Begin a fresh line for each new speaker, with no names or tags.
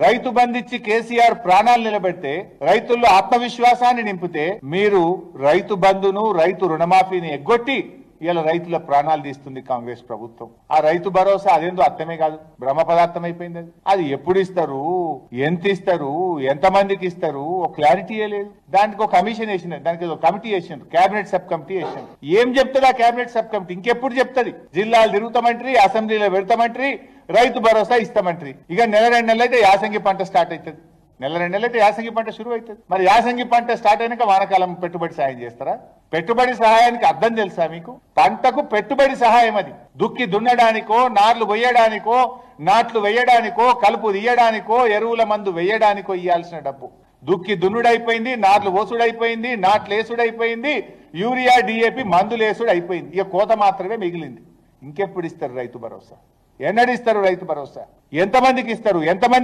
రైతు బంధించి కేసీఆర్ ప్రాణాలు నిలబెడితే, రైతుల్లో ఆత్మవిశ్వాసాన్ని నింపితే, మీరు రైతు బంధును రైతు రుణమాఫీని ఎగ్గొట్టి ఇలా రైతుల ప్రాణాలు తీస్తుంది కాంగ్రెస్ ప్రభుత్వం. ఆ రైతు భరోసా అదేందో అర్థమే కాదు, బ్రహ్మ పదార్థం అయిపోయింది. అది ఎప్పుడు ఇస్తారు, ఎంత ఇస్తారు, ఎంతమందికి ఇస్తారు, ఒక క్లారిటీ లేదు. దానికి ఒక కమిషన్ వేసినారు, దానికి ఒక కమిటీ వేసినారు, కేబినెట్ సబ్ కమిటీ వేసినారు. ఏం చెప్తుంది ఆ కేబినెట్ సబ్ కమిటీ? ఇంకెప్పుడు చెప్తుంది? జిల్లాలు తిరుగుతామంటారు, అసెంబ్లీలో పెడతామంటారు, రైతు భరోసా ఇస్తామంటారు. ఇక నెల 2 నెలలు అయితే యాసంగి పంట స్టార్ట్ అవుతుంది. నెల 2 నెలలు అయితే యాసంగి పంట షురు అవుతుంది. మరి యాసంగి పంట స్టార్ట్ అయినాక వానాకాలం పెట్టుబడి సాయం చేస్తారా? పెట్టుబడి సహాయానికి అర్థం తెలుసా మీకు? పంటకు పెట్టుబడి సహాయం అది. దుక్కి దున్నడానికో, నార్లు వేయడానికో, నాట్లు వేయడానికో, కలుపు తీయడానికో, ఎరువుల మందు వేయడానికో ఇవ్వాల్సిన డబ్బు. దుక్కి దున్నుడైపోయింది, నార్లు ఓసుడైపోయింది, నాట్లు వేసుడైపోయింది, యూరియా డిఏపి మందులేసుడు అయిపోయింది. ఇక కోత మాత్రమే మిగిలింది. ఇంకెప్పుడు ఇస్తారు రైతు భరోసా? ఎన్నడిస్తారు రైతు భరోసా? ఎంతమందికి ఇస్తారు? ఎంతమంది